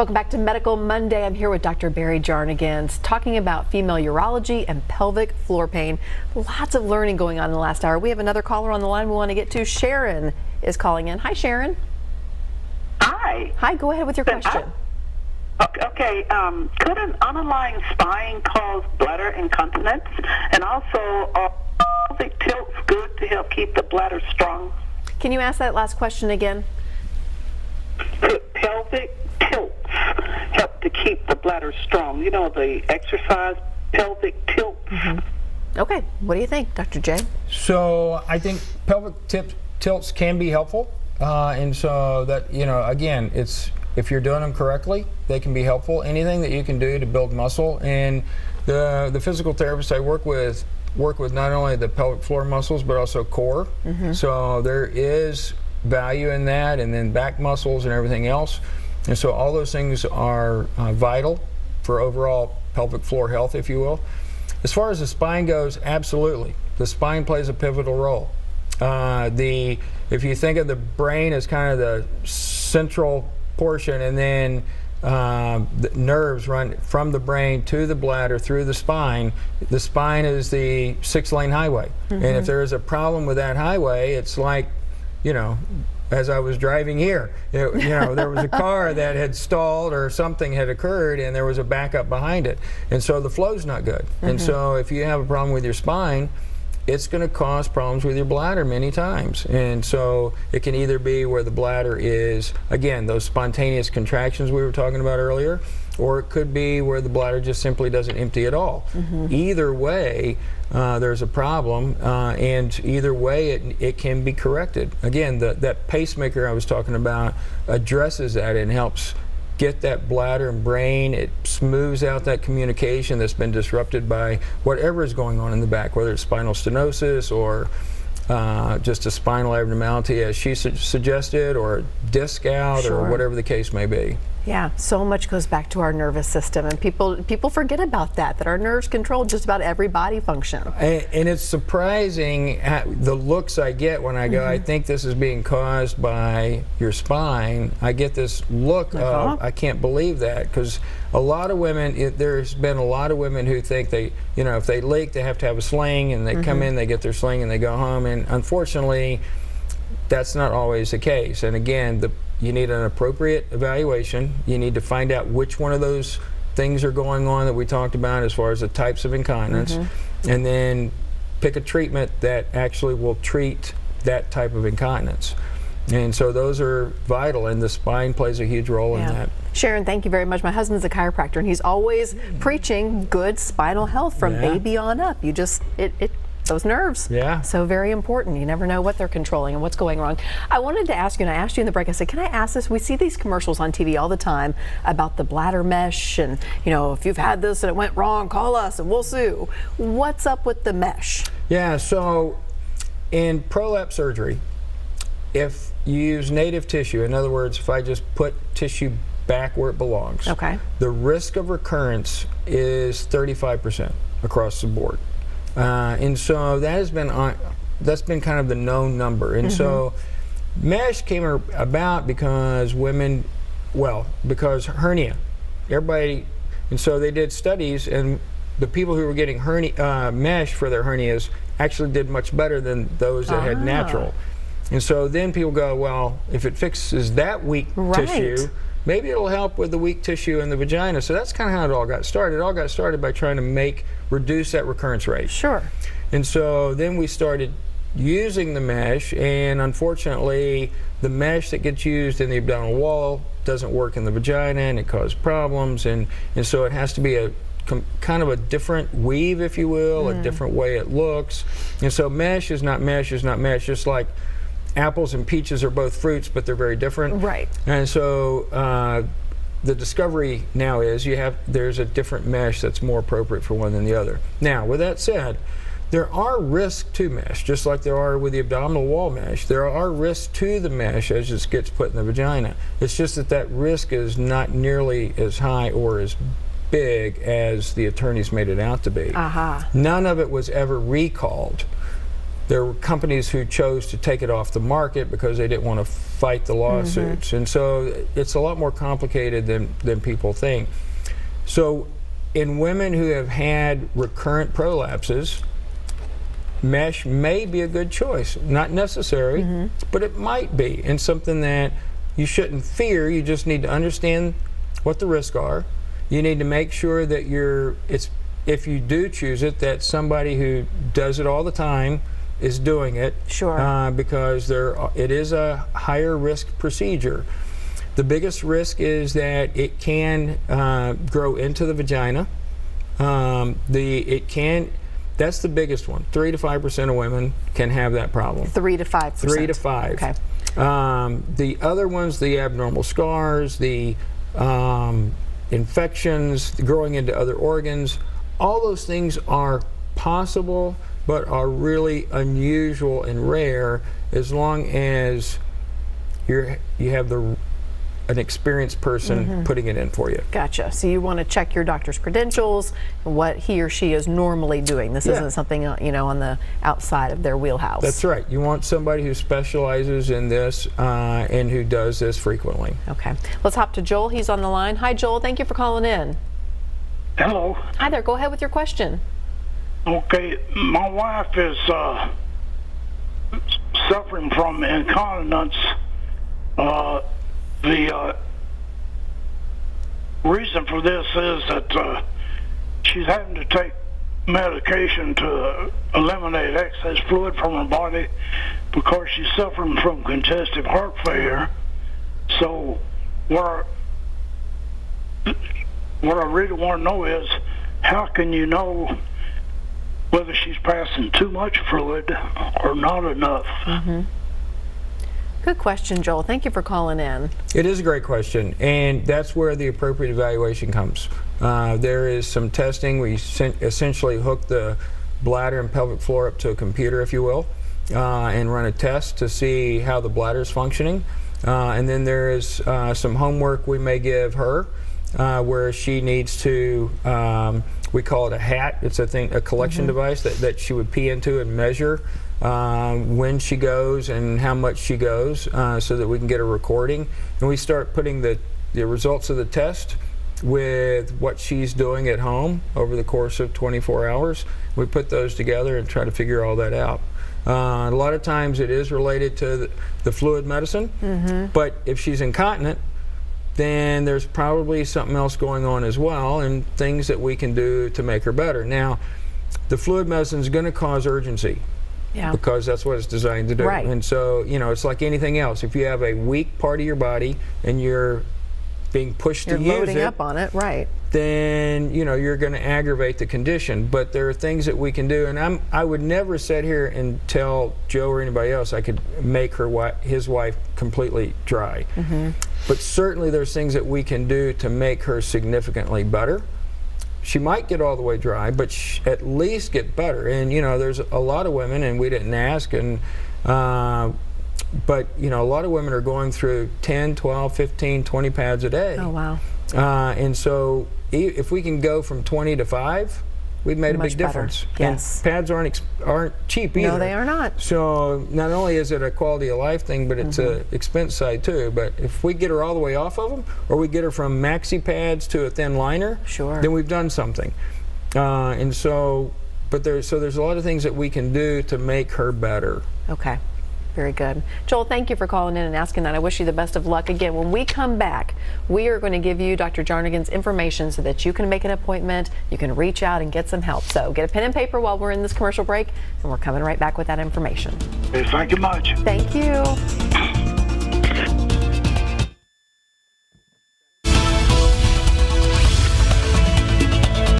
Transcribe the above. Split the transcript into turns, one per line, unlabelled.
Welcome back to Medical Monday. I'm here with Dr. Barry Jarnagin talking about female urology and pelvic floor pain. Lots of learning going on in the last hour. We have another caller on the line we want to get to. Sharon is calling in. Hi, Sharon.
Hi.
Hi, go ahead with your question.
Okay, could an underlying spine cause bladder incontinence? And also, are pelvic tilts good to help keep the bladder strong?
Can you ask that last question again?
Could pelvic tilts help to keep the bladder strong? You know, the exercise pelvic tilts.
Okay, what do you think, Dr. J?
So I think pelvic tilts can be helpful. And so that, you know, again, it's if you're doing them correctly, they can be helpful. Anything that you can do to build muscle. And the physical therapists I work with not only the pelvic floor muscles, but also core. So there is value in that, and then back muscles and everything else. And so all those things are vital for overall pelvic floor health, if you will. As far as the spine goes, absolutely. The spine plays a pivotal role. If you think of the brain as kind of the central portion, and then the nerves run from the brain to the bladder through the spine is the 6-lane highway. And if there is a problem with that highway, it's like, you know, as I was driving here, you know, there was a car that had stalled or something had occurred and there was a backup behind it. And so the flow's not good. And so if you have a problem with your spine, it's going to cause problems with your bladder many times. And so it can either be where the bladder is, again, those spontaneous contractions we were talking about earlier, or it could be where the bladder just simply doesn't empty at all. Either way, there's a problem, and either way it can be corrected. Again, that pacemaker I was talking about addresses that and helps get that bladder and brain. It smooths out that communication that's been disrupted by whatever is going on in the back, whether it's spinal stenosis or just a spinal abnormality, as she suggested, or a disc out, or whatever the case may be.
Yeah, so much goes back to our nervous system, and people forget about that our nerves control just about every body function.
And it's surprising the looks I get when I go, I think this is being caused by your spine. I get this look of, I can't believe that, because a lot of women, there's been a lot of women who think they, you know, if they leak, they have to have a sling, and they come in, they get their sling, and they go home. And unfortunately, that's not always the case. And again, you need an appropriate evaluation. You need to find out which one of those things are going on that we talked about as far as the types of incontinence, and then pick a treatment that actually will treat that type of incontinence. And so those are vital, and the spine plays a huge role in that.
Sharon, thank you very much. My husband's a chiropractor, and he's always preaching good spinal health from baby on up. You just, those nerves. So very important. You never know what they're controlling and what's going wrong. I wanted to ask you, and I asked you in the break, I said, can I ask this? We see these commercials on TV all the time about the bladder mesh, and, you know, if you've had this and it went wrong, call us and we'll sue. What's up with the mesh? Yeah,
so in prolapse surgery, if you use native tissue, in other words, if I just put tissue back where it belongs, the risk of recurrence is 35% across the board. And so that has been that's been kind of the known number. And so mesh came about because women, because hernia, everybody, and so they did studies, and the people who were getting mesh for their hernias actually did much better than those that had natural. And so then people go, well, if it fixes that weak tissue, maybe it'll help with the weak tissue in the vagina. So that's kind of how it all got started. It all got started by trying to reduce that recurrence rate. And so then we started using the mesh, and unfortunately the mesh that gets used in the abdominal wall doesn't work in the vagina, and it causes problems, and so it has to be a kind of a different weave, if you will, a different way it looks. And so mesh is not mesh, just like apples and peaches are both fruits, but they're very different. And so the discovery now is there's a different mesh that's more appropriate for one than the other. Now, with that said, there are risks to mesh, just like there are with the abdominal wall mesh. There are risks to the mesh as it gets put in the vagina. It's just that risk is not nearly as high or as big as the attorneys made it out to be. None of it was ever recalled. there were companies who chose to take it off the market because they didn't want to fight the lawsuits. And so it's a lot more complicated than people think. So in women who have had recurrent prolapses, mesh may be a good choice. Not necessary, but it might be, and something that you shouldn't fear. You just need to understand what the risks are. You need to make sure that if you do choose it, that somebody who does it all the time is doing it.
Sure.
Because it is a higher risk procedure. The biggest risk is that it can grow into the vagina. That's the biggest one. 3 to 5% of women can have that problem.
3 to 5%.
3 to 5.
Okay.
The other ones, the abnormal scars, the infections, growing into other organs, all those things are possible, but are really unusual and rare, as long as you have an experienced person putting it in for you.
Gotcha. So you want to check your doctor's credentials and what he or she is normally doing. This isn't something on the outside of their wheelhouse.
That's right. You want somebody who specializes in this and who does this frequently.
Okay. Let's hop to Joel. He's on the line. Hi, Joel. Thank you for calling in.
Hello.
Hi there. Go ahead with your question.
Okay, my wife is suffering from incontinence. The reason for this is that she's having to take medication to eliminate excess fluid from her body because she's suffering from congestive heart failure. So what I really want to know is, how can you know whether she's passing too much fluid or not enough?
Good question, Joel. Thank you for calling in.
It is a great question, and that's where the appropriate evaluation comes. There is some testing. We essentially hook the bladder and pelvic floor up to a computer, if you will, and run a test to see how the bladder is functioning. And then there is some homework we may give her where she needs to, we call it a hat. It's a collection device that she would pee into and measure when she goes and how much she goes, so that we can get a recording. And we start putting the results of the test with what she's doing at home over the course of 24 hours. We put those together and try to figure all that out. A lot of times it is related to the fluid medicine, but if she's incontinent, then there's probably something else going on as well, and things that we can do to make her better. Now, the fluid medicine is going to cause urgency.
Yeah.
Because that's what it's designed to do.
Right.
And so, it's like anything else. If you have a weak part of your body and you're being pushed to use it,
you're loading up on it, right?
Then you're going to aggravate the condition. But there are things that we can do, and I would never sit here and tell Joe or anybody else I could make his wife completely dry. But certainly there's things that we can do to make her significantly better. She might get all the way dry, but at least get better. And there's a lot of women, and we didn't ask, and but a lot of women are going through 10, 12, 15, 20 pads a day.
Oh, wow.
And so if we can go from 20 to 5, we've made a big difference.
Yes.
And pads aren't cheap either.
No, they are not.
So not only is it a quality of life thing, but it's a expense side too. But if we get her all the way off of them, or we get her from maxi pads to a thin liner, then we've done something. And so, there's a lot of things that we can do to make her better.
Okay. Very good. Joel, thank you for calling in and asking that. I wish you the best of luck. Again, when we come back, we are going to give you Dr. Jarnigan's information so that you can make an appointment, you can reach out and get some help. So get a pen and paper while we're in this commercial break, and we're coming right back with that information.
Thank you much.
Thank you.